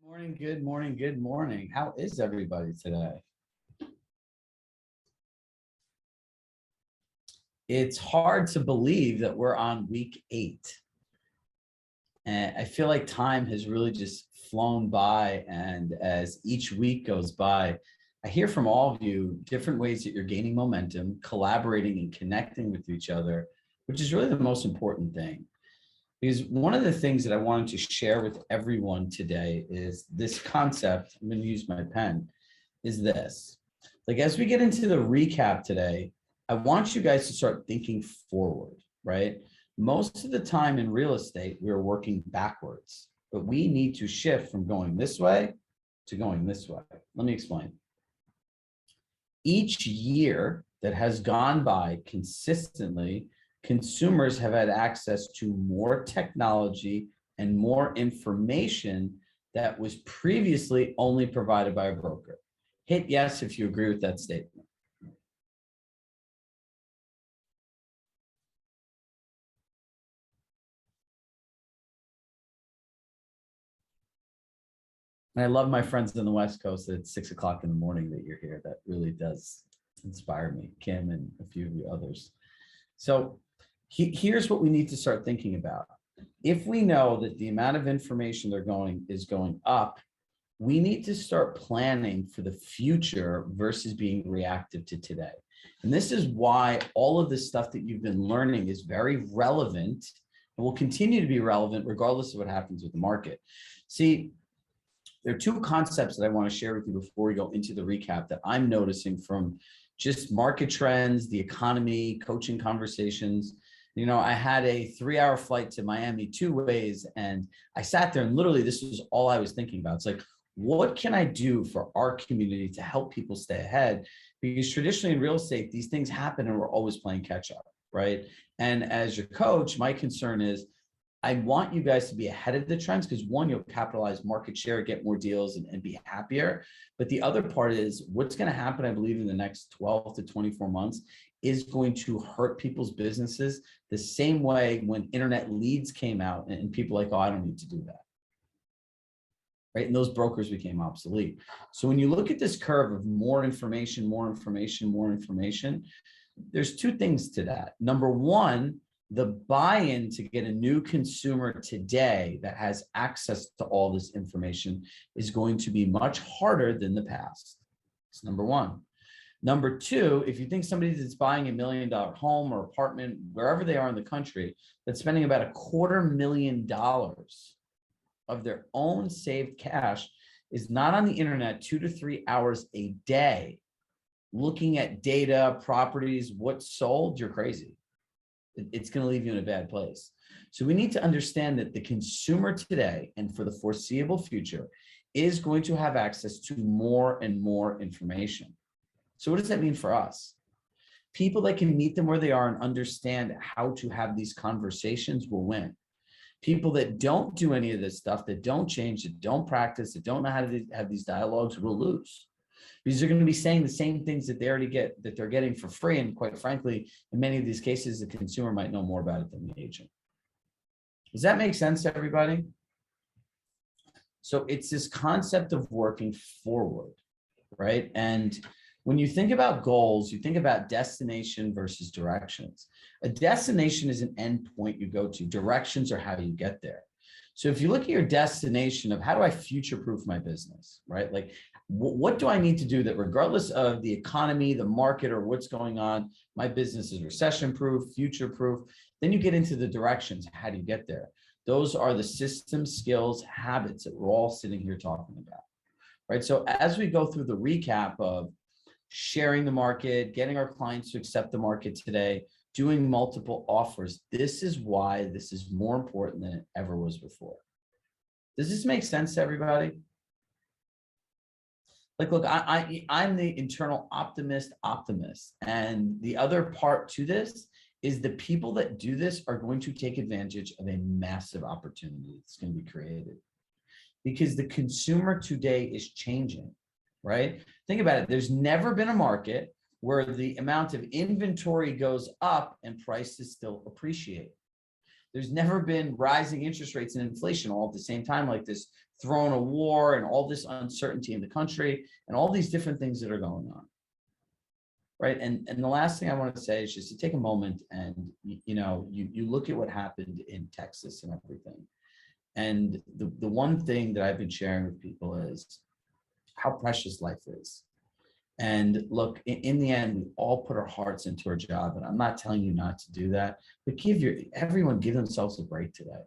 Morning, good morning, good morning. How is everybody today? It's hard to believe that we're on week 8. And I feel like time has really just flown by. And as each week goes by, I hear from all of you different ways that you're gaining momentum, collaborating and connecting with each other, which is really the most important thing. Because one of the things that I wanted to share with everyone today is this concept. I'm going to use my pen. Is this. Like, as we get into the recap today, I want you guys to start thinking forward, right? Most of the time in real estate, we're working backwards, but we need to shift from going this way to going this way. Let me explain. Each year that has gone by consistently, consumers have had access to more technology and more information that was previously only provided by a broker. Hit yes if you agree with that statement. And I love my friends on the West Coast at 6 o'clock in the morning that you're here. That really does inspire me, Kim and a few of you others. So here's what we need to start thinking about. If we know that the amount of information is going up, we need to start planning for the future versus being reactive to today. And this is why all of this stuff that you've been learning is very relevant and will continue to be relevant regardless of what happens with the market. See, there are two concepts that I want to share with you before we go into the recap that I'm noticing from just market trends, the economy, coaching conversations. You know, I had a 3-hour flight to Miami 2 ways, and I sat there and literally this was all I was thinking about. It's like, what can I do for our community to help people stay ahead? Because traditionally in real estate, these things happen and we're always playing catch up, right? And as your coach, my concern is I want you guys to be ahead of the trends because one, you'll capitalize market share, get more deals and be happier. But the other part is what's going to happen, I believe, in the next 12 to 24 months is going to hurt people's businesses the same way when internet leads came out and people like, oh, I don't need to do that. Right? And those brokers became obsolete. So when you look at this curve of more information, more information, more information, there's two things to that. Number one, the buy-in to get a new consumer today that has access to all this information is going to be much harder than the past. It's number one. Number two, if you think somebody that's buying $1 million home or apartment, wherever they are in the country, that's spending about $250,000 of their own saved cash is not on the internet 2 to 3 hours a day, looking at data, properties, what's sold, you're crazy. It's going to leave you in a bad place. So we need to understand that the consumer today and for the foreseeable future is going to have access to more and more information. So what does that mean for us? People that can meet them where they are and understand how to have these conversations will win. People that don't do any of this stuff, that don't change, that don't practice, that don't know how to have these dialogues will lose. Because they're going to be saying the same things that they already get, that they're getting for free. And quite frankly, in many of these cases, the consumer might know more about it than the agent. Does that make sense to everybody? So it's this concept of working forward, right? And when you think about goals, you think about destination versus directions. A destination is an end point you go to. Directions are how you get there. So if you look at your destination of how do I future-proof my business, right? Like, what do I need to do that regardless of the economy, the market, or what's going on, my business is recession-proof, future-proof. Then you get into the directions. How do you get there? Those are the systems, skills, habits that we're all sitting here talking about, right? So as we go through the recap of sharing the market, getting our clients to accept the market today, doing multiple offers, this is why this is more important than it ever was before. Does this make sense to everybody? Like, look, I'm the internal optimist, and the other part to this is the people that do this are going to take advantage of a massive opportunity that's going to be created because the consumer today is changing, right? Think about it. There's never been a market where the amount of inventory goes up and prices still appreciate. There's never been rising interest rates and inflation all at the same time like this, throwing a war and all this uncertainty in the country and all these different things that are going on. Right. And the last thing I want to say is just to take a moment and, you look at what happened in Texas and everything. And the one thing that I've been sharing with people is how precious life is. And look, in the end, we all put our hearts into our job. And I'm not telling you not to do that, but everyone give themselves a break today.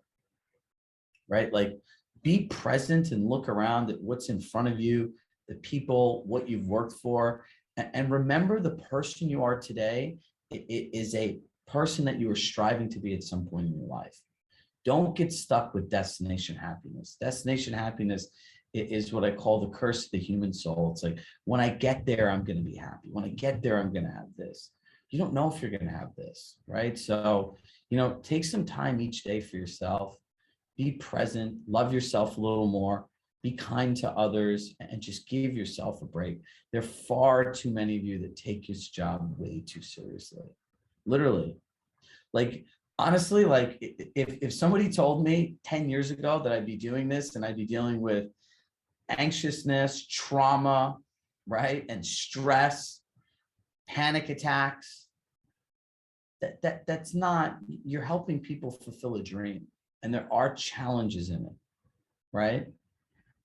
Right? Like, be present and look around at what's in front of you, the people, what you've worked for. And remember, the person you are today is a person that you were striving to be at some point in your life. Don't get stuck with destination happiness. Destination happiness is what I call the curse of the human soul. It's like, when I get there, I'm going to be happy. When I get there, I'm going to have this. You don't know if you're going to have this, right? So, take some time each day for yourself. Be present, love yourself a little more, be kind to others, and just give yourself a break. There are far too many of you that take this job way too seriously. Literally. Like, honestly, like if somebody told me 10 years ago that I'd be doing this and I'd be dealing with anxiousness, trauma, right, and stress, panic attacks, that's not, you're helping people fulfill a dream. And there are challenges in it, right?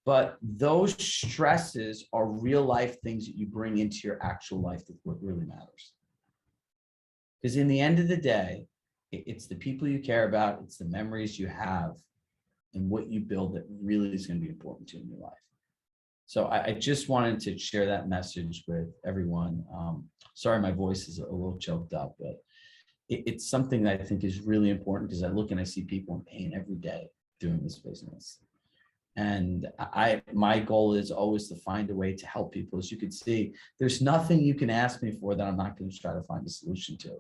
But those stresses are real life things that you bring into your actual life. That's what really matters. Because in the end of the day, it's the people you care about, it's the memories you have, and what you build that really is going to be important to you in your life. So I just wanted to share that message with everyone. Sorry, my voice is a little choked up, but it's something that I think is really important, because I look and I see people in pain every day doing this business. And my goal is always to find a way to help people. As you can see, there's nothing you can ask me for that I'm not going to try to find a solution to,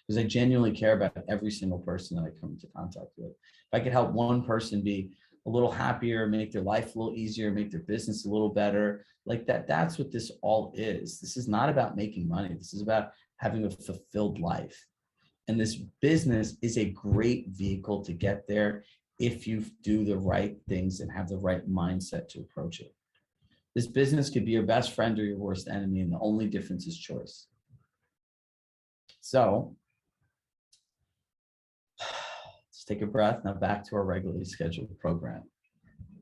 because I genuinely care about every single person that I come into contact with. If I could help one person be a little happier, make their life a little easier, make their business a little better, like that's what this all is. This is not about making money. This is about having a fulfilled life. And this business is a great vehicle to get there if you do the right things and have the right mindset to approach it. This business could be your best friend or your worst enemy, and the only difference is choice. So let's take a breath. Now back to our regularly scheduled program.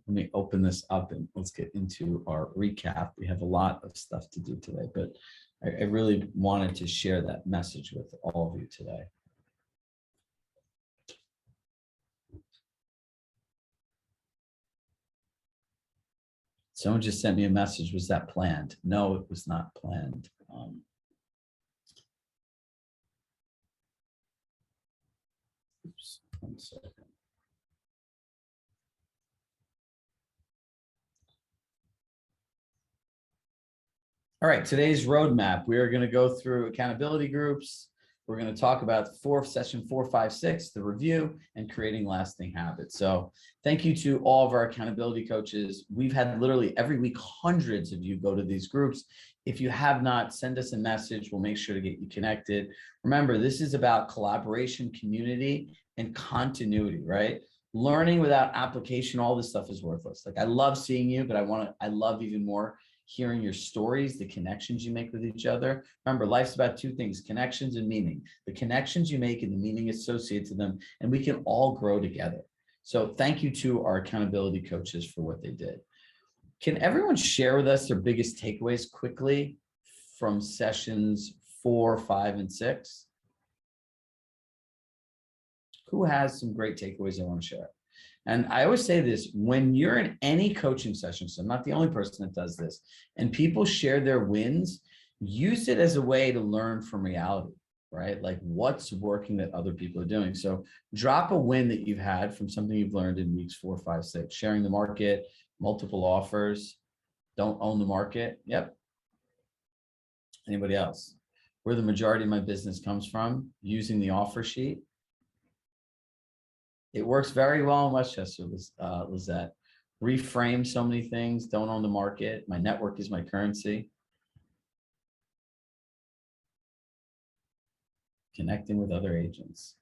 Let me open this up and let's get into our recap. We have a lot of stuff to do today, but I really wanted to share that message with all of you today. Someone just sent me a message. Was that planned? No, it was not planned. Oops, 1 second. All right, today's roadmap. We are going to go through accountability groups. We're going to talk about session 4, 5, 6, the review, and creating lasting habits. So thank you to all of our accountability coaches. We've had literally every week hundreds of you go to these groups. If you have not, send us a message. We'll make sure to get you connected. Remember, this is about collaboration, community, and continuity, right? Learning without application, all this stuff is worthless. Like, I love seeing you, but I love even more hearing your stories, the connections you make with each other. Remember, life's about 2 things: connections and meaning. The connections you make and the meaning associated to them, and we can all grow together. So thank you to our accountability coaches for what they did. Can everyone share with us their biggest takeaways quickly from sessions 4, 5, and 6? Who has some great takeaways they want to share? And I always say this, when you're in any coaching session, so I'm not the only person that does this, and people share their wins, use it as a way to learn from reality, right? Like, what's working that other people are doing. So drop a win that you've had from something you've learned in weeks 4, 5, 6, sharing the market, multiple offers, don't own the market. Yep. Anybody else? Where the majority of my business comes from, using the offer sheet. It works very well in Westchester, Lizette. Reframe so many things. Don't own the market. My network is my currency. Connecting with other agents.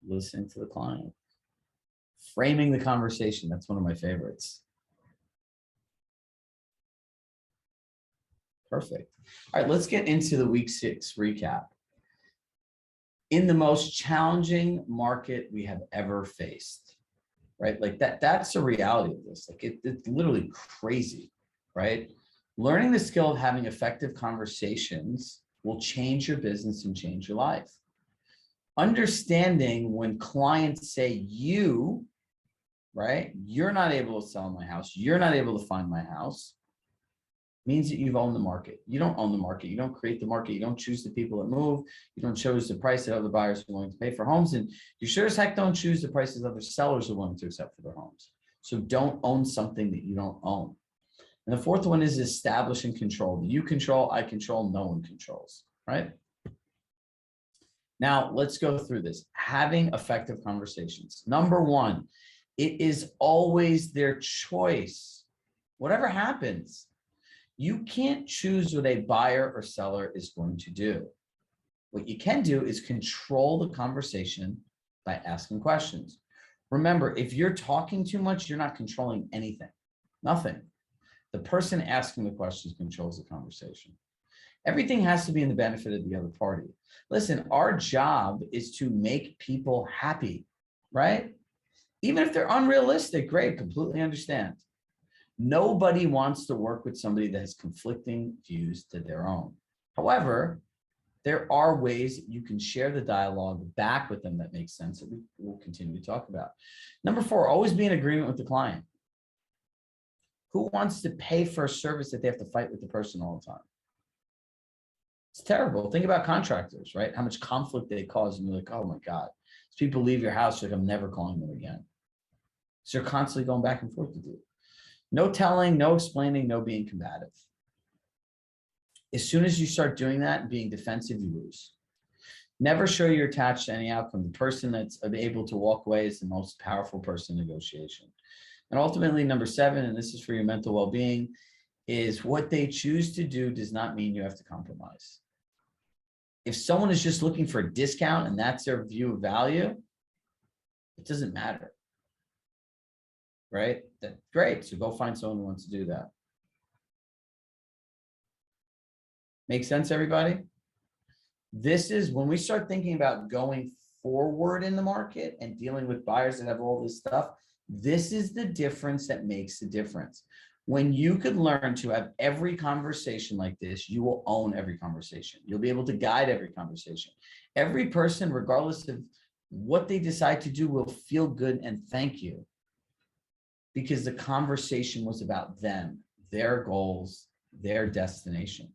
listening to the client, framing the conversation. That's one of my favorites. Perfect. All right, let's get into the week 6 recap. In the most challenging market we have ever faced, right? Like that's the reality of this. Like it's literally crazy, right? Learning the skill of having effective conversations will change your business and change your life. Understanding when clients say you, right? You're not able to sell my house. You're not able to find my house. Means that you've owned the market. You don't own the market. You don't create the market. You don't choose the people that move. You don't choose the price that other buyers are willing to pay for homes. And you sure as heck don't choose the prices other sellers are willing to accept for their homes. So don't own something that you don't own. And the fourth one is establish and control. You control, I control, no one controls, right? Now let's go through this. Having effective conversations. Number one, it is always their choice. Whatever happens, you can't choose what a buyer or seller is going to do. What you can do is control the conversation by asking questions. Remember, if you're talking too much, you're not controlling anything, nothing. The person asking the questions controls the conversation. Everything has to be in the benefit of the other party. Listen, our job is to make people happy, right? Even if they're unrealistic, great, completely understand. Nobody wants to work with somebody that has conflicting views to their own. However, there are ways that you can share the dialogue back with them that makes sense that we will continue to talk about. Number 4, always be in agreement with the client. Who wants to pay for a service that they have to fight with the person all the time? It's terrible. Think about contractors, right? How much conflict they cause, and you're like, oh my God. As people leave your house, you're like, I'm never calling them again. So you're constantly going back and forth with you. No telling, no explaining, no being combative. As soon as you start doing that and being defensive, you lose. Never show you're attached to any outcome. The person that's able to walk away is the most powerful person in negotiation. And ultimately, number 7, and this is for your mental well-being, is what they choose to do does not mean you have to compromise. If someone is just looking for a discount and that's their view of value, it doesn't matter. Right? That's great. So go find someone who wants to do that. Make sense, everybody? This is when we start thinking about going forward in the market and dealing with buyers that have all this stuff. This is the difference that makes the difference. When you could learn to have every conversation like this, you will own every conversation. You'll be able to guide every conversation. Every person, regardless of what they decide to do, will feel good and thank you, because the conversation was about them, their goals, their destination.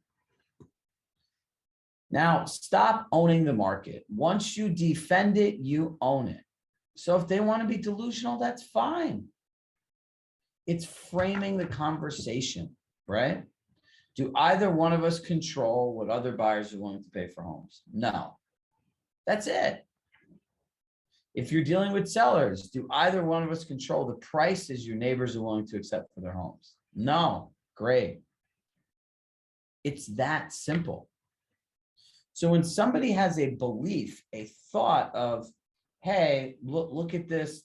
Now, stop owning the market. Once you defend it, you own it. So if they want to be delusional, that's fine. It's framing the conversation, right? Do either one of us control what other buyers are willing to pay for homes? No. That's it. If you're dealing with sellers, do either one of us control the prices your neighbors are willing to accept for their homes? No. Great. It's that simple. So when somebody has a belief, a thought of, hey, look at this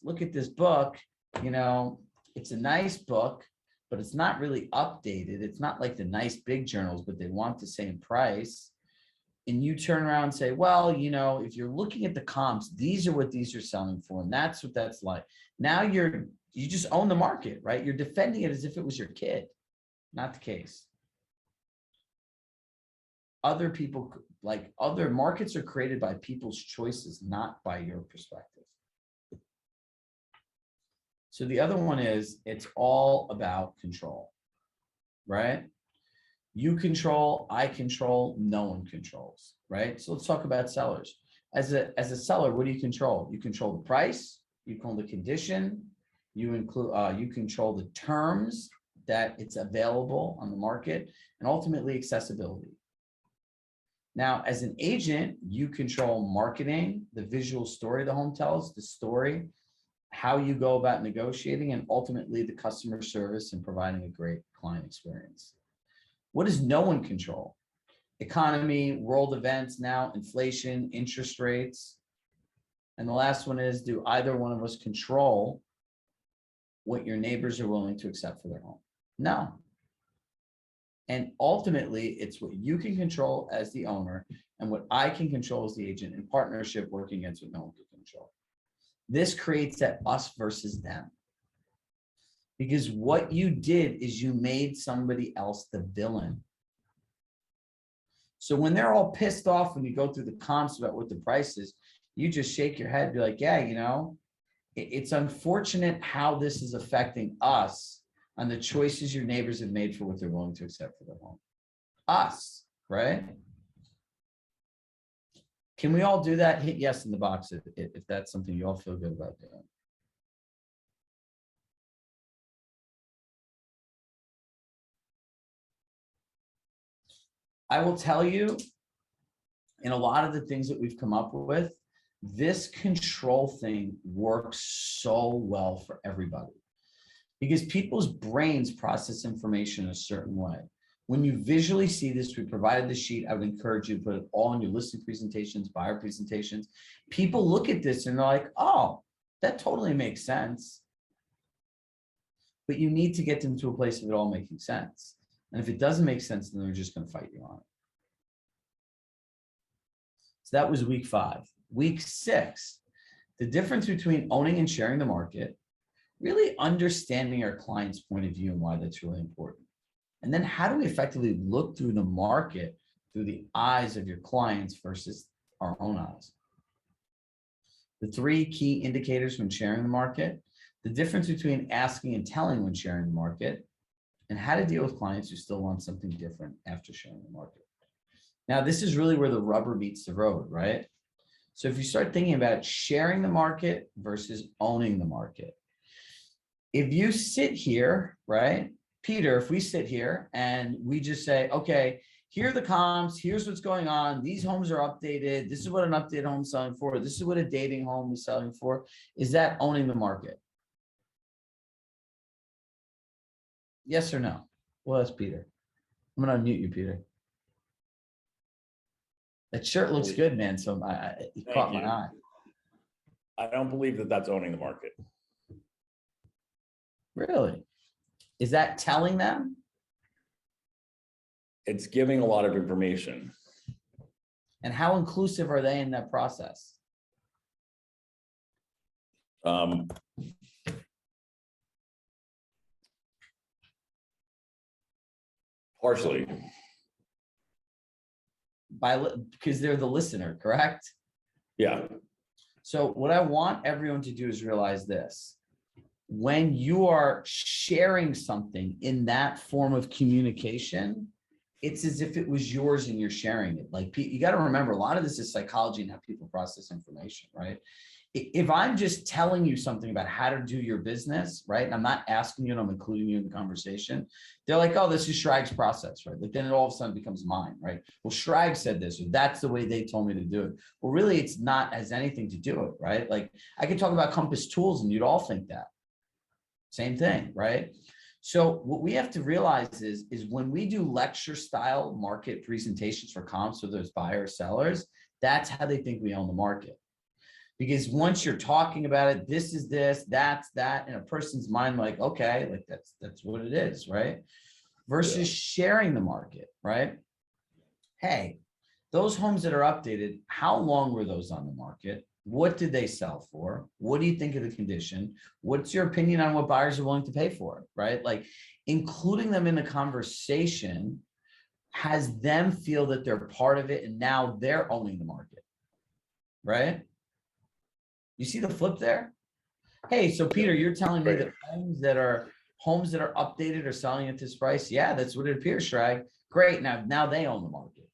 book, you know, it's a nice book, but it's not really updated. It's not like the nice big journals, but they want the same price. And you turn around and say, well, you know, if you're looking at the comps, these are what these are selling for. And that's what that's like. Now you just own the market, right? You're defending it as if it was your kid. Not the case. Other people, like other markets, are created by people's choices, not by your perspective. So the other one is, it's all about control, right? You control, I control, no one controls, right? So let's talk about sellers. As a seller, what do you control? You control the price, you control the condition, you control the terms that it's available on the market, and ultimately accessibility. Now, as an agent, you control marketing, the visual story the home tells, the story, how you go about negotiating, and ultimately the customer service and providing a great client experience. What does no one control? Economy, world events now, inflation, interest rates. And the last one is, do either one of us control what your neighbors are willing to accept for their home? No. And ultimately, it's what you can control as the owner and what I can control as the agent in partnership working against what no one can control. This creates that us versus them. Because what you did is you made somebody else the villain. So when they're all pissed off when you go through the comps about what the price is, you just shake your head and be like, yeah, you know, it's unfortunate how this is affecting us on the choices your neighbors have made for what they're willing to accept for their home. Us, right? Can we all do that? Hit yes in the box if that's something you all feel good about doing. I will tell you, in a lot of the things that we've come up with, this control thing works so well for everybody because people's brains process information a certain way. When you visually see this, we provided the sheet. I would encourage you to put it all in your listing presentations, buyer presentations. People look at this and they're like, oh, that totally makes sense. But you need to get them to a place of it all making sense. And if it doesn't make sense, then they're just going to fight you on it. So that was week 5. Week 6, the difference between owning and sharing the market, really understanding our client's point of view and why that's really important. And then how do we effectively look through the market through the eyes of your clients versus our own eyes? The 3 key indicators when sharing the market, the difference between asking and telling when sharing the market, and how to deal with clients who still want something different after sharing the market. Now, this is really where the rubber meets the road, right? So if you start thinking about sharing the market versus owning the market, if you sit here, right, Peter, if we sit here and we just say, okay, here are the comps, here's what's going on, these homes are updated, this is what an updated home is selling for, this is what a dating home is selling for, is that owning the market? Yes or no? Well, that's Peter. I'm going to unmute you, Peter. That shirt looks good, man. So it caught my eye. I don't believe that that's owning the market. Really? Is that telling them? It's giving a lot of information. And how inclusive are they in that process? Partially. Because they're the listener, correct? Yeah. So what I want everyone to do is realize this. When you are sharing something in that form of communication, it's as if it was yours and you're sharing it. Like, you got to remember, a lot of this is psychology and how people process information, right? If I'm just telling you something about how to do your business, right, and I'm not asking you and I'm including you in the conversation, they're like, oh, this is Chirag's process, right? Like, then it all of a sudden becomes mine, right? Well, Chirag said this, or that's the way they told me to do it. Well, really, it's not has anything to do it, right? Like, I could talk about Compass tools and you'd all think that. Same thing, right? So what we have to realize is when we do lecture style market presentations for comps, whether it's buyers, sellers, that's how they think we own the market. Because once you're talking about it, this is this, that's that, in a person's mind, like, okay, like that's what it is, right? Versus sharing the market, right? Hey, those homes that are updated, how long were those on the market? What did they sell for? What do you think of the condition? What's your opinion on what buyers are willing to pay for it, right? Like, including them in the conversation has them feel that they're part of it and now they're owning the market, right? You see the flip there? Hey, so Peter, you're telling me that homes that are updated are selling at this price? Yeah, that's what it appears, Chirag. Great. Now they own the market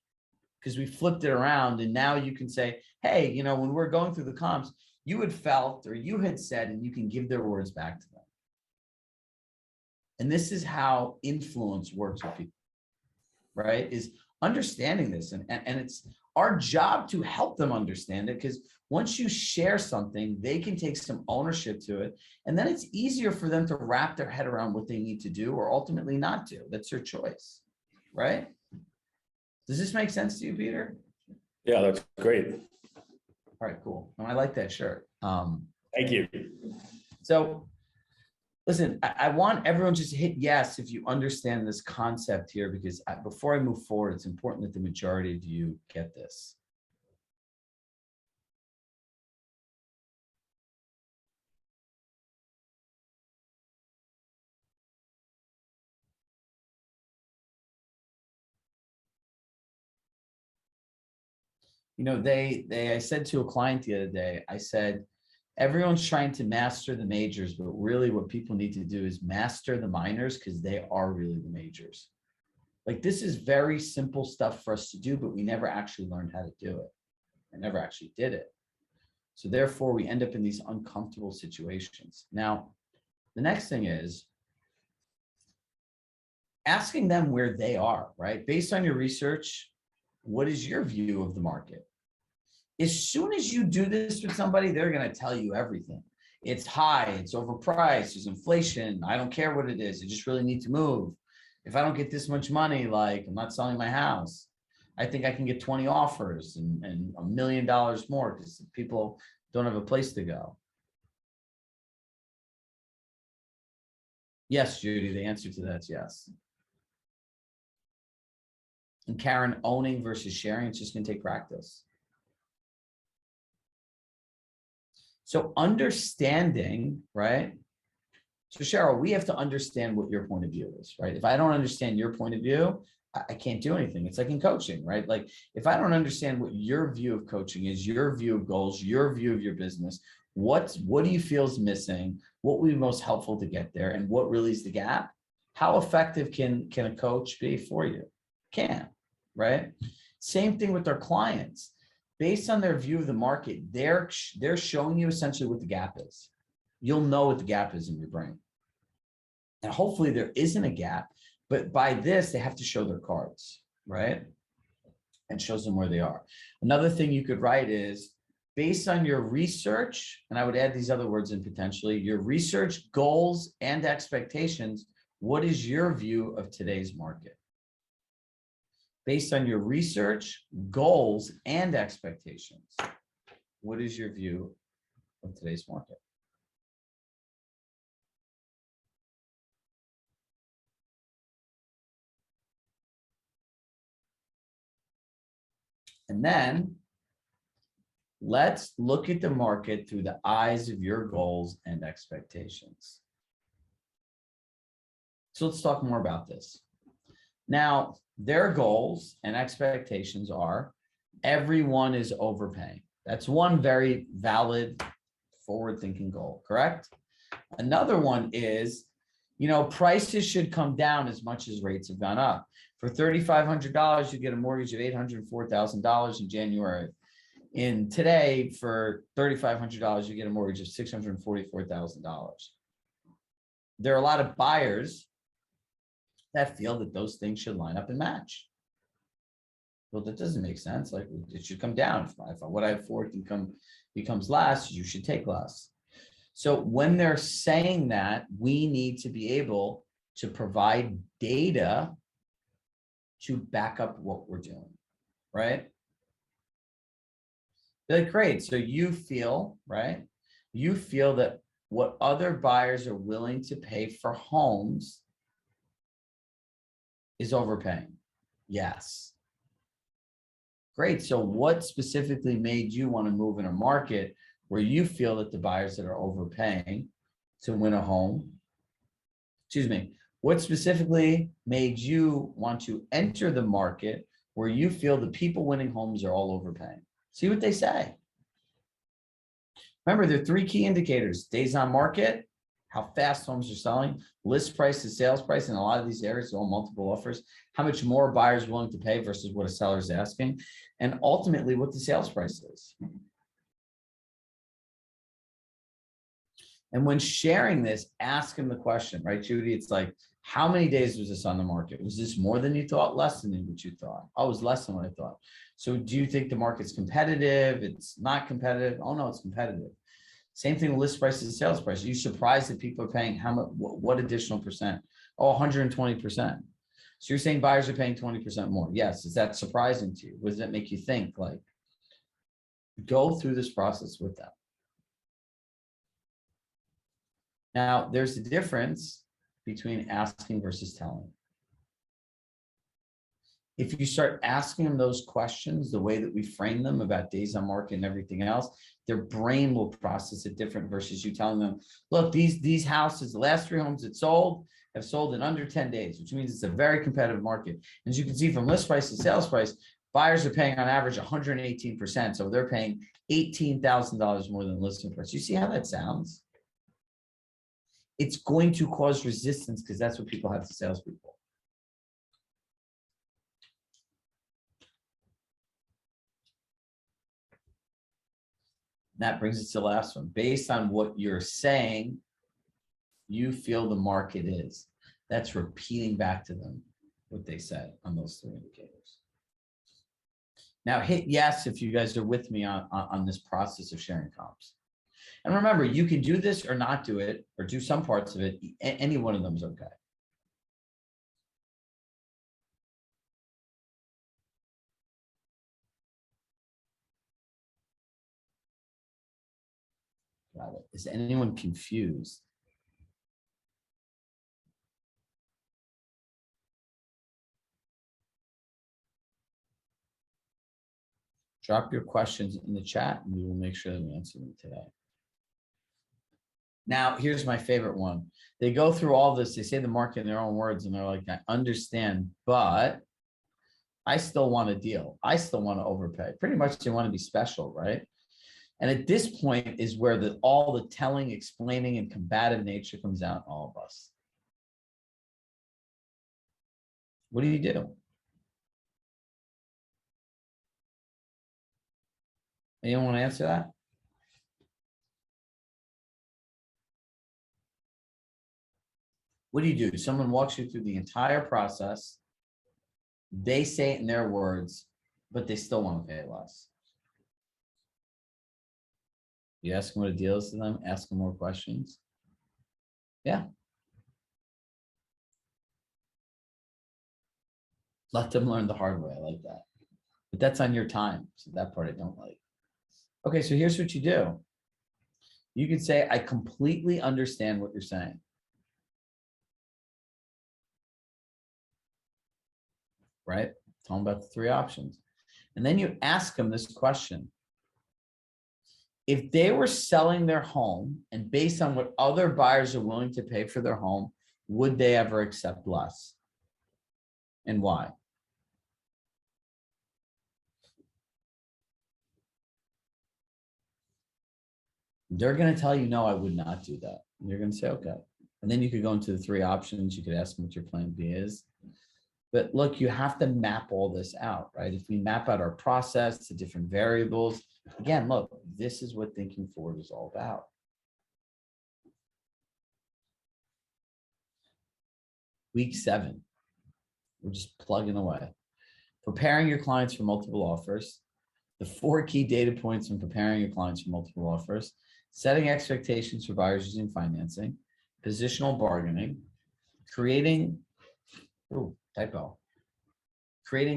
because we flipped it around. And now you can say, hey, you know, when we're going through the comps, you had felt or you had said, and you can give their words back to them. And this is how influence works with people, right? Is understanding this. And it's our job to help them understand it, because once you share something, they can take some ownership to it. And then it's easier for them to wrap their head around what they need to do or ultimately not do. That's their choice, right? Does this make sense to you, Peter? Yeah, that's great. All right, cool. And I like that shirt. Thank you. So listen, I want everyone just to hit yes if you understand this concept here, because before I move forward, it's important that the majority of you get this. You know, I said to a client the other day, I said, everyone's trying to master the majors, but really what people need to do is master the minors, because they are really the majors. Like, this is very simple stuff for us to do, but we never actually learned how to do it. I never actually did it. So therefore we end up in these uncomfortable situations. Now, the next thing is asking them where they are, right? Based on your research, what is your view of the market? As soon as you do this with somebody, they're going to tell you everything. It's high, it's overpriced, there's inflation. I don't care what it is. I just really need to move. If I don't get this much money, like, I'm not selling my house. I think I can get 20 offers and $1 million more, because people don't have a place to go. Yes, Judy, the answer to that's yes. And Karen, owning versus sharing, it's just going to take practice. So understanding, right? So Cheryl, we have to understand what your point of view is, right? If I don't understand your point of view, I can't do anything. It's like in coaching, right? Like, if I don't understand what your view of coaching is, your view of goals, your view of your business, what do you feel is missing? What would be most helpful to get there? And what really is the gap? How effective can a coach be for you? Can, right? Same thing with their clients. Based on their view of the market, they're showing you essentially what the gap is. You'll know what the gap is in your brain. And hopefully there isn't a gap, but by this, they have to show their cards, right? And shows them where they are. Another thing you could write is, based on your research, and I would add these other words in potentially, your research, goals, and expectations, what is your view of today's market? Based on your research, goals, and expectations, what is your view of today's market? And then let's look at the market through the eyes of your goals and expectations. So let's talk more about this. Now, their goals and expectations are, everyone is overpaying. That's one very valid, forward-thinking goal, correct? Another one is, you know, prices should come down as much as rates have gone up. For $3,500, you get a mortgage of $804,000 in January. In today, for $3,500, you get a mortgage of $644,000. There are a lot of buyers that feel that those things should line up and match. Well, that doesn't make sense. Like, it should come down. If what I afford becomes less, you should take less. So when they're saying that, we need to be able to provide data to back up what we're doing, right? Like, great. So you feel, right? You feel that what other buyers are willing to pay for homes is overpaying. Yes. Great. So what specifically made you want to move in a market where you feel that the buyers that are overpaying to win a home, what specifically made you want to enter the market where you feel the people winning homes are all overpaying? See what they say. Remember, there are three key indicators: days on market, how fast homes are selling, list price to sales price. In a lot of these areas, all multiple offers, how much more buyers are willing to pay versus what a seller is asking, and ultimately what the sales price is. And when sharing this, ask them the question, right, Judy? It's like, how many days was this on the market? Was this more than you thought, less than what you thought? Oh, it was less than what I thought. So do you think the market's competitive? It's not competitive? Oh, no, it's competitive. Same thing with list prices and sales price. Are you surprised that people are paying how much, what additional percent? Oh, 120%. So you're saying buyers are paying 20% more. Yes. Is that surprising to you? What does that make you think? Like, Go through this process with them. Now, there's a difference between asking versus telling. If you start asking them those questions, the way that we frame them about days on market and everything else, their brain will process it different versus you telling them, look, these houses, the last 3 homes that sold have sold in under 10 days, which means it's a very competitive market. As you can see from list price to sales price, buyers are paying on average 118%. So they're paying $18,000 more than listing price. You see how that sounds? It's going to cause resistance because that's what people have to salespeople. That brings us to the last one. Based on what you're saying, you feel the market is. That's repeating back to them what they said on those 3 indicators. Now hit yes if you guys are with me on this process of sharing comps. And remember, you can do this or not do it, or do some parts of it. Any one of them is okay. Got it. Is anyone confused? Drop your questions in the chat and we will make sure that we answer them today. Now, here's my favorite one. They go through all this, they say the market in their own words, and they're like, I understand, but I still want a deal. I still want to overpay. Pretty much they want to be special, right? And at this point is where all the telling, explaining, and combative nature comes out in all of us. What do you do? Anyone want to answer that? What do you do? Someone walks you through the entire process. They say it in their words, but they still want to pay less. You ask them what a deal is to them, ask them more questions. Yeah. Let them learn the hard way. I like that. But that's on your time. So that part I don't like. Okay, so here's what you do. You could say, I completely understand what you're saying. Right? Tell them about the 3 options. And then you ask them this question. If they were selling their home and based on what other buyers are willing to pay for their home, would they ever accept less? And why? They're going to tell you, no, I would not do that. And you're going to say, okay. And then you could go into the 3 options. You could ask them what your plan B is. But look, you have to map all this out, right? If we map out our process to different variables, again, look, this is what thinking forward is all about. Week 7, we're just plugging away. Preparing your clients for multiple offers. The 4 key data points in preparing your clients for multiple offers. Setting expectations for buyers using financing. Positional bargaining. Creating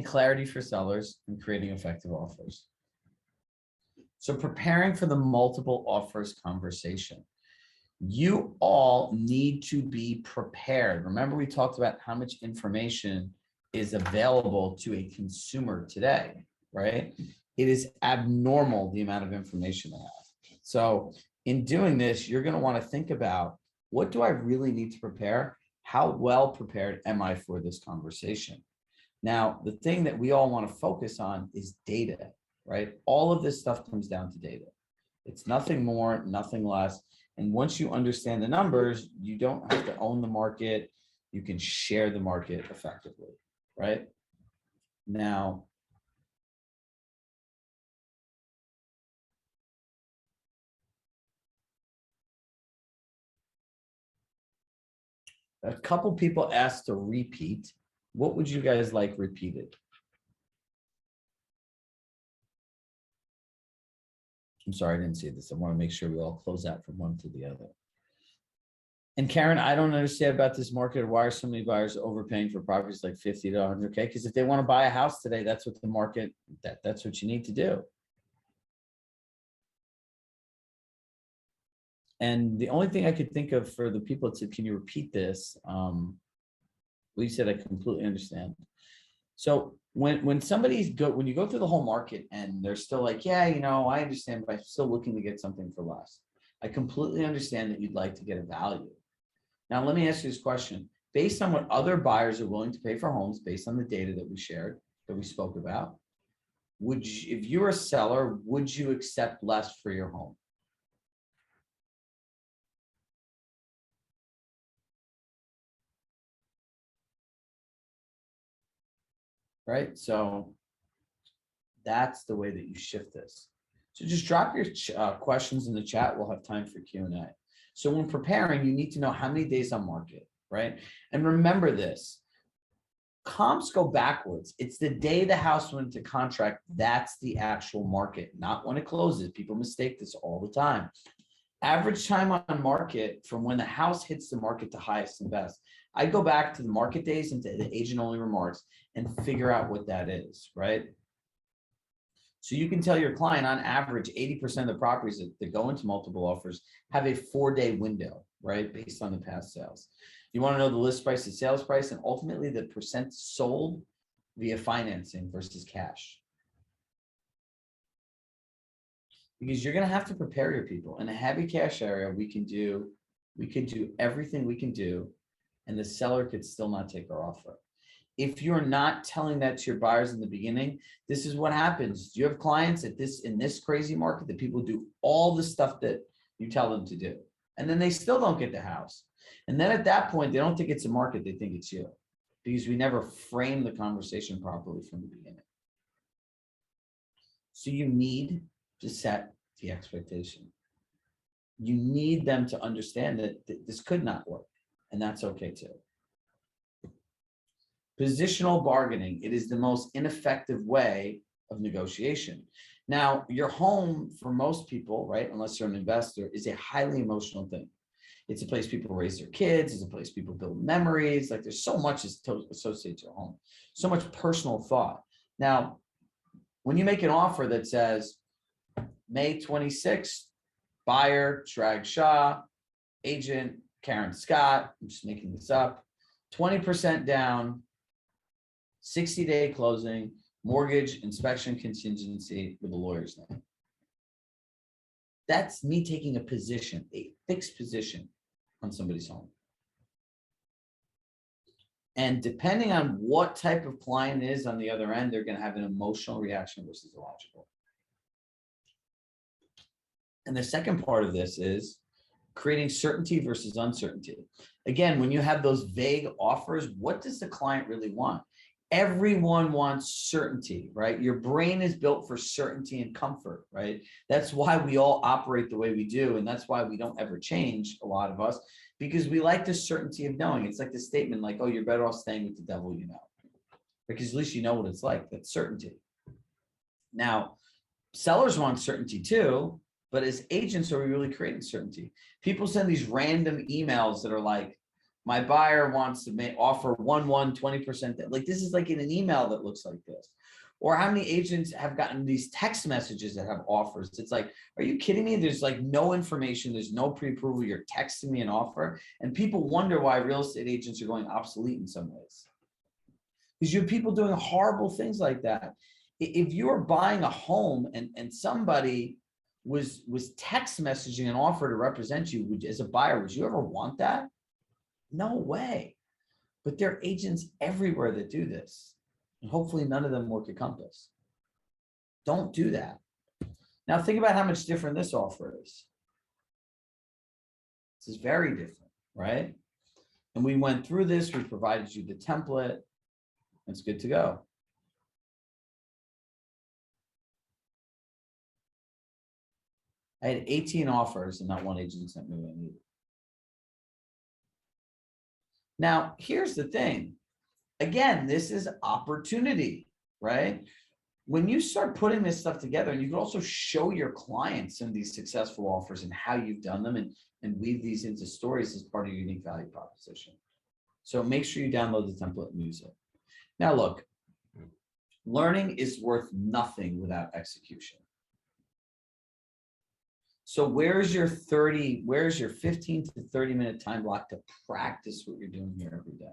clarity for sellers and creating effective offers. So preparing for the multiple offers conversation. You all need to be prepared. Remember, we talked about how much information is available to a consumer today, right? It is abnormal the amount of information they have. So in doing this, you're going to want to think about, what do I really need to prepare? How well prepared am I for this conversation? Now, the thing that we all want to focus on is data, right? All of this stuff comes down to data. It's nothing more, nothing less. And once you understand the numbers, you don't have to own the market. You can share the market effectively, right? Now, a couple people asked to repeat. What would you guys like repeated? I'm sorry, I didn't see this. I want to make sure we all close out from one to the other. And Karen, I don't understand about this market. Why are so many buyers overpaying for properties like 50 to 100K? Because if they want to buy a house today, that's what the market, that's what you need to do. And the only thing I could think of for the people to, can you repeat this? We said I completely understand. So when when you go through the whole market and they're still like, yeah, I understand, but I'm still looking to get something for less. I completely understand that you'd like to get a value. Now, let me ask you this question. Based on what other buyers are willing to pay for homes, based on the data that we shared, that we spoke about, would you, if you're a seller, would you accept less for your home? Right? So that's the way that you shift this. So just drop your questions in the chat. We'll have time for Q&A. So when preparing, you need to know how many days on market, right? And remember this, comps go backwards. It's the day the house went into contract. That's the actual market, not when it closes. People mistake this all the time. Average time on market from when the house hits the market to highest and best. I go back to the market days and to the agent only remarks and figure out what that is, right? So you can tell your client on average, 80% of the properties that go into multiple offers have a 4-day window, right? Based on the past sales. You want to know the list price, the sales price, and ultimately the percent sold via financing versus cash. Because you're going to have to prepare your people. In a heavy cash area, we could do everything we can do, and the seller could still not take our offer. If you're not telling that to your buyers in the beginning, this is what happens. You have clients in this crazy market that people do all the stuff that you tell them to do, and then they still don't get the house. And then at that point, they don't think it's a market, they think it's you, because we never frame the conversation properly from the beginning. So you need to set the expectation. You need them to understand that this could not work, and that's okay too. Positional bargaining, it is the most ineffective way of negotiation. Now, your home, for most people, right, unless you're an investor, is a highly emotional thing. It's a place people raise their kids. It's a place people build memories. Like, there's so much associated to your home, so much personal thought. Now, when you make an offer that says May 26th, buyer, Chirag Shah, agent, Karen Scott, I'm just making this up, 20% down, 60-day closing, mortgage inspection contingency with a lawyer's name. That's me taking a position, a fixed position on somebody's home. And depending on what type of client is on the other end, they're going to have an emotional reaction versus a logical. And the second part of this is creating certainty versus uncertainty. Again, when you have those vague offers, what does the client really want? Everyone wants certainty, right? Your brain is built for certainty and comfort, right? That's why we all operate the way we do. And that's why we don't ever change, a lot of us, because we like the certainty of knowing. It's like the statement like, oh, you're better off staying with the devil, because at least you know what it's like. That's certainty. Now, sellers want certainty too, but as agents, are we really creating certainty? People send these random emails that are like, my buyer wants to offer 20%. Like, this is like in an email that looks like this. Or how many agents have gotten these text messages that have offers? It's like, are you kidding me? There's like no information. There's no pre-approval. You're texting me an offer. And people wonder why real estate agents are going obsolete in some ways. Because you have people doing horrible things like that. If you're buying a home and somebody was text messaging an offer to represent you as a buyer, would you ever want that? No way. But there are agents everywhere that do this. And hopefully none of them work at Compass. Don't do that. Now think about how much different this offer is. This is very different, right? And we went through this. We provided you the template. It's good to go. I had 18 offers and not one agent sent me what I needed. Now, here's the thing. Again, this is opportunity, right? When you start putting this stuff together, and you can also show your clients some of these successful offers and how you've done them and weave these into stories as part of your unique value proposition. So make sure you download the template and use it. Now, look, learning is worth nothing without execution. So where's your 15 to 30-minute time block to practice what you're doing here every day?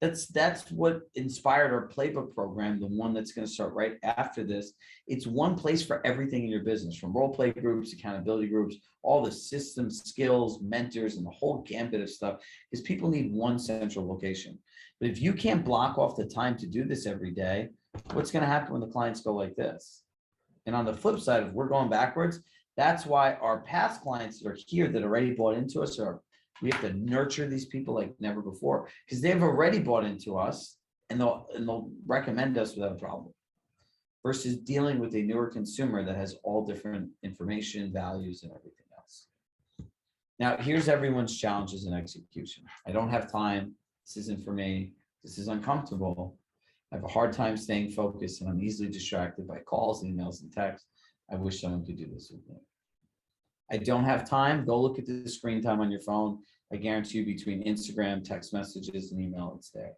That's what inspired our playbook program, the one that's going to start right after this. It's one place for everything in your business, from role play groups, accountability groups, all the systems, skills, mentors, and the whole gambit of stuff, because people need one central location. But if you can't block off the time to do this every day, what's going to happen when the clients go like this? And on the flip side, if we're going backwards, that's why our past clients that are here that already bought into us we have to nurture these people like never before, because they've already bought into us and they'll recommend us without a problem, versus dealing with a newer consumer that has all different information, values, and everything else. Now, here's everyone's challenges in execution. I don't have time. This isn't for me. This is uncomfortable. I have a hard time staying focused, and I'm easily distracted by calls, emails, and texts. I wish someone could do this with me. I don't have time. Go look at the screen time on your phone. I guarantee you, between Instagram, text messages, and email, it's there.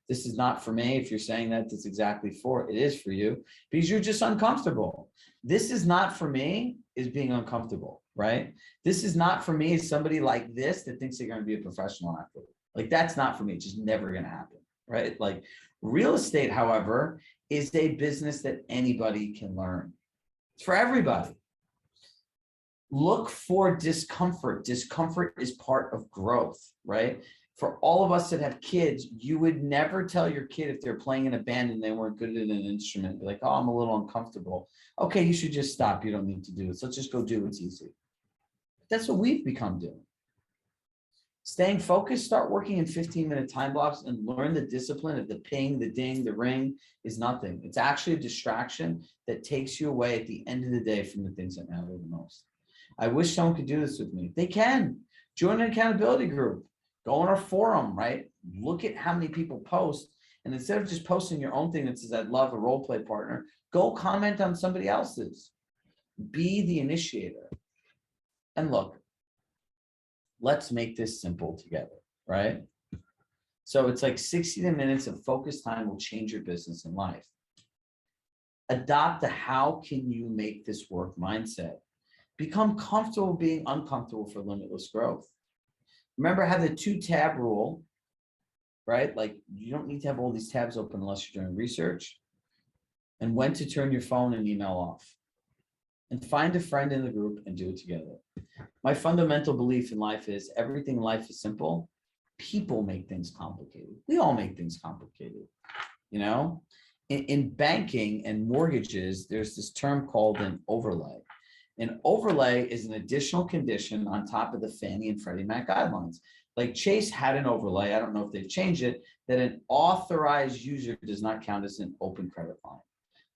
This is not for me. If you're saying that, that's exactly for it. It is for you because you're just uncomfortable. This is not for me is being uncomfortable, right? This is not for me is somebody like this that thinks they're going to be a professional athlete. Like, that's not for me. It's just never going to happen, right? Like, real estate, however, is a business that anybody can learn. It's for everybody. Look for discomfort. Discomfort is part of growth, right? For all of us that have kids, you would never tell your kid if they're playing in a band and they weren't good at an instrument, be like, oh, I'm a little uncomfortable. Okay, you should just stop. You don't need to do this. Let's just go do what's easy. That's what we've become doing. Staying focused, start working in 15-minute time blocks and learn the discipline of the ping, the ding, the ring is nothing. It's actually a distraction that takes you away at the end of the day from the things that matter the most. I wish someone could do this with me. They can. Join an accountability group. Go on our forum, right? Look at how many people post. And instead of just posting your own thing that says, I'd love a role play partner, go comment on somebody else's. Be the initiator. And look, let's make this simple together, right? So it's like 60 minutes of focused time will change your business and life. Adopt the how can you make this work mindset. Become comfortable being uncomfortable for limitless growth. Remember, have the 2-tab rule, right? Like, you don't need to have all these tabs open unless you're doing research. And when to turn your phone and email off. And find a friend in the group and do it together. My fundamental belief in life is everything in life is simple. People make things complicated. We all make things complicated. You know, in banking and mortgages, there's this term called an overlay. An overlay is an additional condition on top of the Fannie and Freddie Mac guidelines. Like, Chase had an overlay, I don't know if they've changed it, that an authorized user does not count as an open credit line.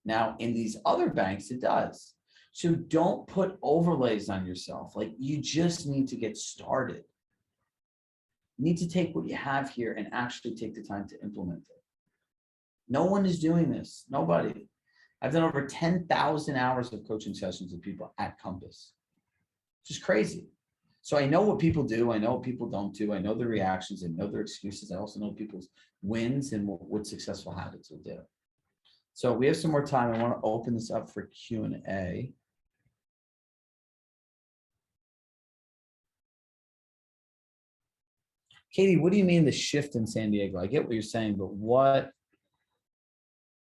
Now, in these other banks, it does. So don't put overlays on yourself. Like, you just need to get started. You need to take what you have here and actually take the time to implement it. No one is doing this. Nobody. I've done over 10,000 hours of coaching sessions with people at Compass. It's just crazy. So I know what people do. I know what people don't do. I know their reactions. I know their excuses. I also know people's wins and what successful habits will do. So we have some more time. I want to open this up for Q&A. Katie, what do you mean the shift in San Diego? I get what you're saying, but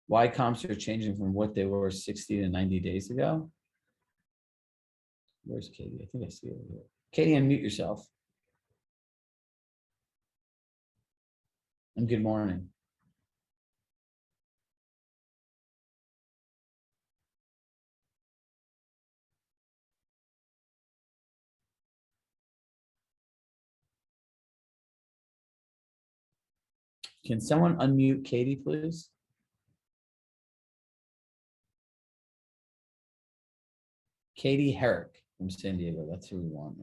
why comps are changing from what they were 60 to 90 days ago? Where's Katie? I think I see it over here. Katie, unmute yourself. And good morning. Can someone unmute Katie, please? Katie Herrick from San Diego. That's who we want.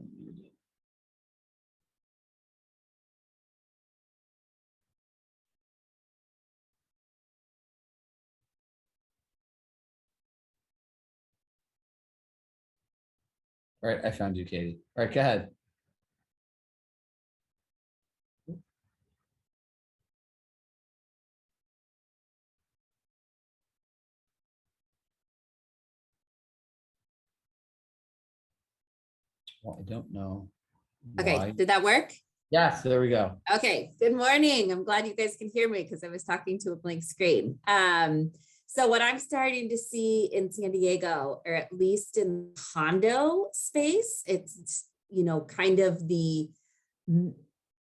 All right, I found you, Katie. All right, go ahead. Well, I don't know Okay, why. did that work? Yes, there we go. Okay, good morning. I'm glad you guys can hear me because I was talking to a blank screen. So what I'm starting to see in San Diego, or at least in condo space, it's, you know, kind of the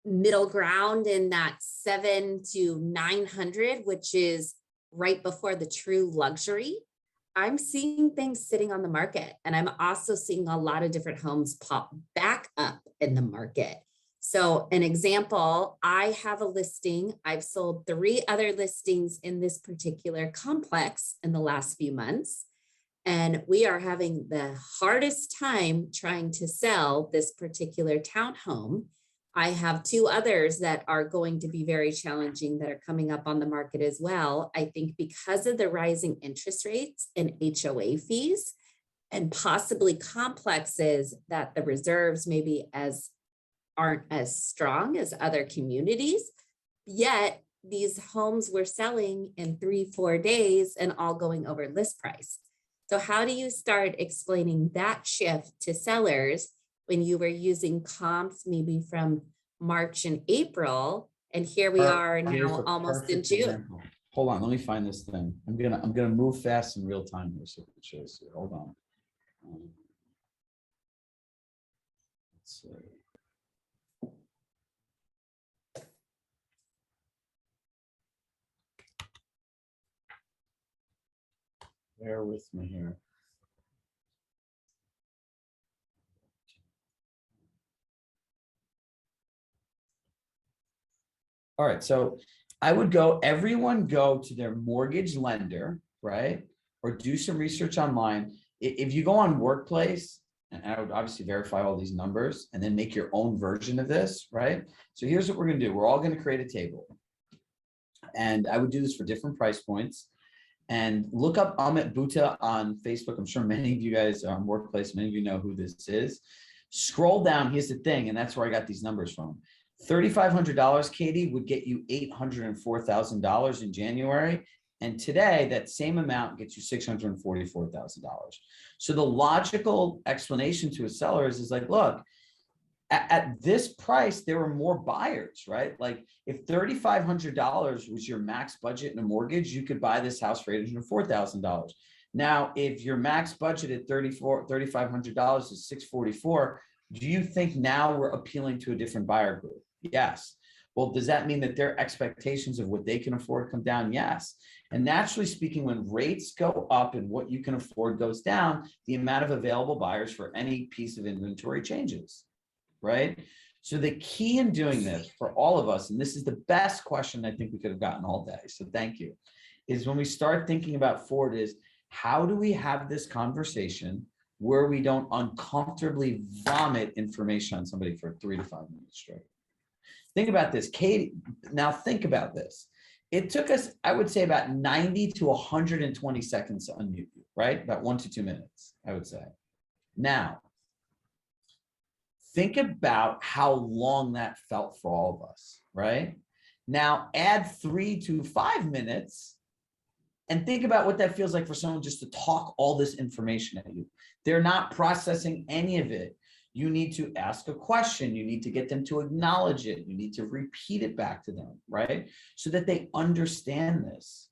middle ground in that 7 to 900, which is right before the true luxury. I'm seeing things sitting on the market, and I'm also seeing a lot of different homes pop back up in the market. So an example, I have a listing. I've sold 3 other listings in this particular complex in the last few months. And we are having the hardest time trying to sell this particular townhome. I have 2 others that are going to be very challenging that are coming up on the market as well. I think because of the rising interest rates and HOA fees, and possibly complexes that the reserves maybe aren't as strong as other communities, yet these homes were selling in 3-4 days and all going over list price. So how do you start explaining that shift to sellers when you were using comps maybe from March and April, and here we are Here's now a almost in perfect June? example. Hold on, let me find this thing. I'm gonna move fast in real time here, so it shows you. Hold on. Let's see. Bear with me here. All right, so I would everyone go to their mortgage lender, right? Or do some research online. If you go on Workplace, and I would obviously verify all these numbers and then make your own version of this, right? So here's what we're gonna do. We're all gonna create a table. And I would do this for different price points. And look up Amit Bhutta on Facebook. I'm sure many of you guys are on Workplace. Many of you know who this is. Scroll down, here's the thing, and that's where I got these numbers from. $3,500, Katie, would get you $804,000 in January. And today, that same amount gets you $644,000. So the logical explanation to a seller is like, look, at this price, there were more buyers, right? Like if $3,500 was your max budget in a mortgage, you could buy this house for $804,000. Now, if your max budget at $3,500 is $644,000, do you think now we're appealing to a different buyer group? Yes. Well, does that mean that their expectations of what they can afford come down? Yes. And naturally speaking, when rates go up and what you can afford goes down, the amount of available buyers for any piece of inventory changes, right? So the key in doing this for all of us, and this is the best question I think we could have gotten all day, so thank you, is when we start thinking about forward is, how do we have this conversation where we don't uncomfortably vomit information on somebody for 3 to 5 minutes straight? Think about this, Katie. Now think about this. It took us, I would say, about 90 to 120 seconds to unmute you, right? About 1 to 2 minutes, I would say. Now, think about how long that felt for all of us, right? Now add 3 to 5 minutes and think about what that feels like for someone just to talk all this information at you. They're not processing any of it. You need to ask a question. You need to get them to acknowledge it. You need to repeat it back to them, right? So that they understand this.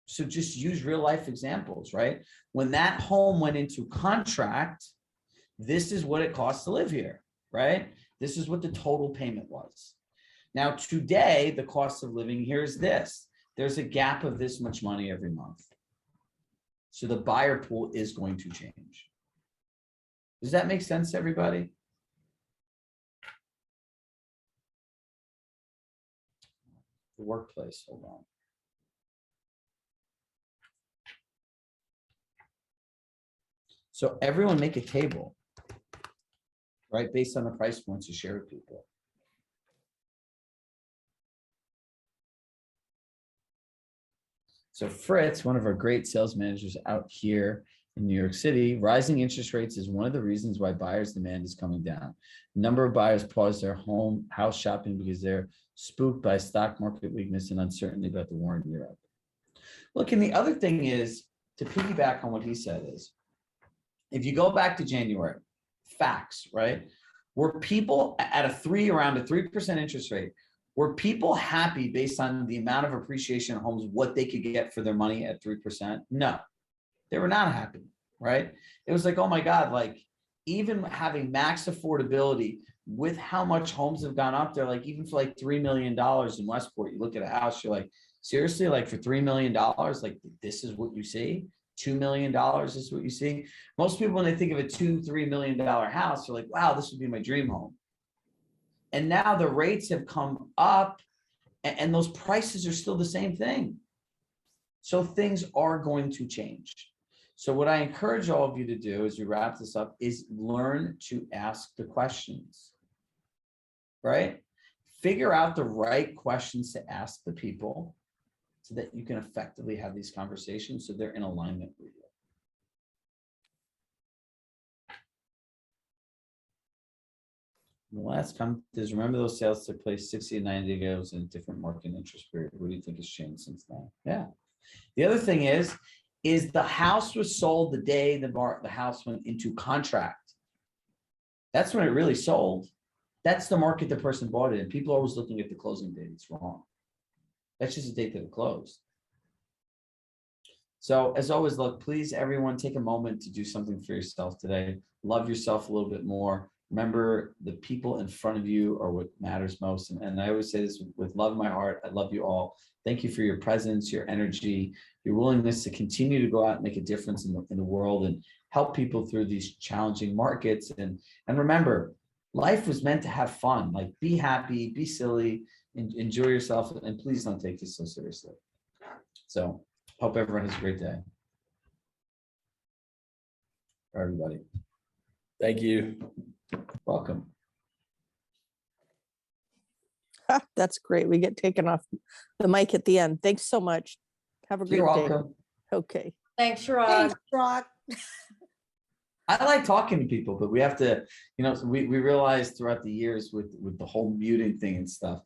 So just use real life examples, right? When that home went into contract, this is what it costs to live here, right? This is what the total payment was. Now, today, the cost of living here is this. There's a gap of this much money every month. So the buyer pool is going to change. Does that make sense to everybody? The Workplace, hold on. So everyone make a table, right? Based on the price points you share with people. So Fritz, one of our great sales managers out here in New York City, rising interest rates is one of the reasons why buyers' demand is coming down. Number of buyers pause their house shopping because they're spooked by stock market weakness and uncertainty about the war in Europe. Look, and the other thing is, to piggyback on what he said is, if you go back to January, facts, right? Were people at around a 3% interest rate, were people happy based on the amount of appreciation in homes, what they could get for their money at 3%? No, they were not happy, right? It was like, oh my God, like even having max affordability with how much homes have gone up there, like even for like $3 million in Westport, you look at a house, you're like, seriously, like for $3 million, like this is what you see? $2 million is what you see. Most people, when they think of a $2-3 million house, they're like, wow, this would be my dream home. And now the rates have come up and those prices are still the same thing. So things are going to change. So what I encourage all of you to do as we wrap this up is learn to ask the questions, right? Figure out the right questions to ask the people so that you can effectively have these conversations so they're in alignment with you. The last comment is, remember those sales took place 60 to 90 days ago in a different market interest period. What do you think has changed since then? Yeah. The other thing is the house was sold the day the house went into contract. That's when it really sold. That's the market the person bought it in. People are always looking at the closing date. It's wrong. That's just the date that it closed. So as always, look, please, everyone, take a moment to do something for yourself today. Love yourself a little bit more. Remember, the people in front of you are what matters most. And I always say this with love in my heart. I love you all. Thank you for your presence, your energy, your willingness to continue to go out and make a difference in the world and help people through these challenging markets. And remember, life was meant to have fun. Like, be happy, be silly, enjoy yourself, and please don't take this so seriously. So hope everyone has a great day. For everybody. Thank you. Welcome. That's great. We get taken off the mic at the end. Thanks so much. Have a great You're day. welcome. Okay. Thanks, Chirag. Thanks, Brock. I like talking to people, but we have to, we realized throughout the years with the whole muting thing and stuff.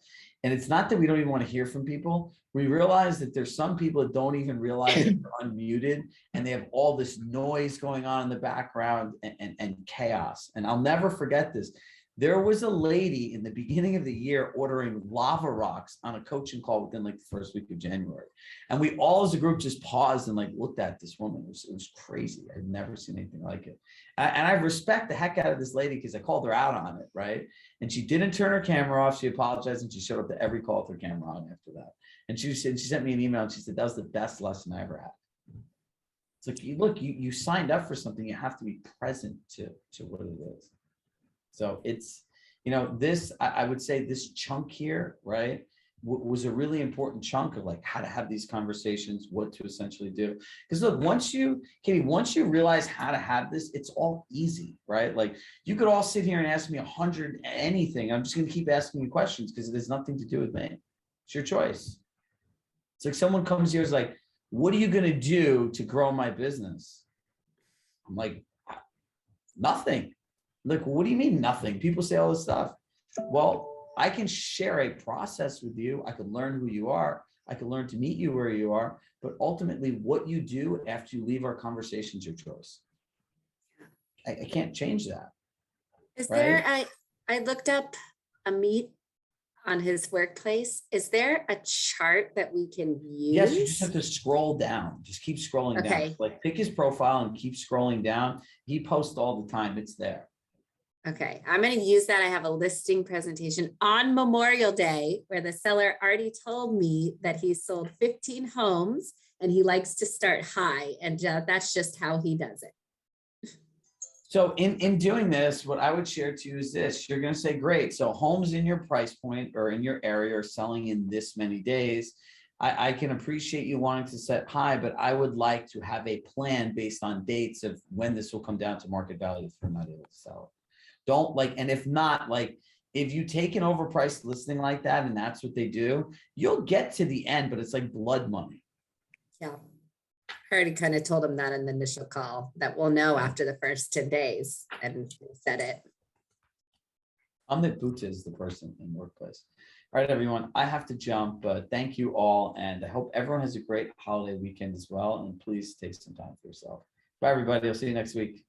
And it's not that we don't even want to hear from people. We realize that there's some people that don't even realize that they're unmuted and they have all this noise going on in the background and chaos. And I'll never forget this. There was a lady in the beginning of the year ordering lava rocks on a coaching call within like the first week of January. And we all as a group just paused and like looked at this woman. It was crazy. I've never seen anything like it. And I respect the heck out of this lady because I called her out on it, right? And she didn't turn her camera off. She apologized and she showed up to every call with her camera on after that. And she sent me an email and she said, that was the best lesson I ever had. It's like, look, you signed up for something. You have to be present to what it is. So it's, this, I would say this chunk here, right, was a really important chunk of like how to have these conversations, what to essentially do. Because look, once you realize how to have this, it's all easy, right? Like you could all sit here and ask me 100 anything. I'm just going to keep asking you questions because it has nothing to do with me. It's your choice. It's like someone comes here is like, what are you going to do to grow my business? I'm like, nothing. Like, what do you mean nothing? People say all this stuff. Well, I can share a process with you. I can learn who you are. I can learn to meet you where you are. But ultimately, what you do after you leave our conversation is your choice. I can't change that. Is Right? there, I looked up Amit on his workplace. Is there a chart that we can use? Yes, you just have to scroll down. Just keep scrolling down. Okay. Like pick his profile and keep scrolling down. He posts all the time. It's there. Okay, I'm going to use that. I have a listing presentation on Memorial Day where the seller already told me that he sold 15 homes and he likes to start high, and that's just how he does it. So in doing this, what I would share to you is this. You're going to say, great. So homes in your price point or in your area are selling in this many days. I can appreciate you wanting to set high, but I would like to have a plan based on dates of when this will come down to market value if you're not able to sell it. Don't like, and if not, like, if you take an overpriced listing like that and that's what they do, you'll get to the end, but it's like blood money. Yeah. I already kind of told him that in the initial call that we'll know after the first 10 days and said it. Amit Bhutta is the person in the workplace. All right, everyone, I have to jump, but thank you all. And I hope everyone has a great holiday weekend as well. And please take some time for yourself. Bye, everybody. I'll see you next week.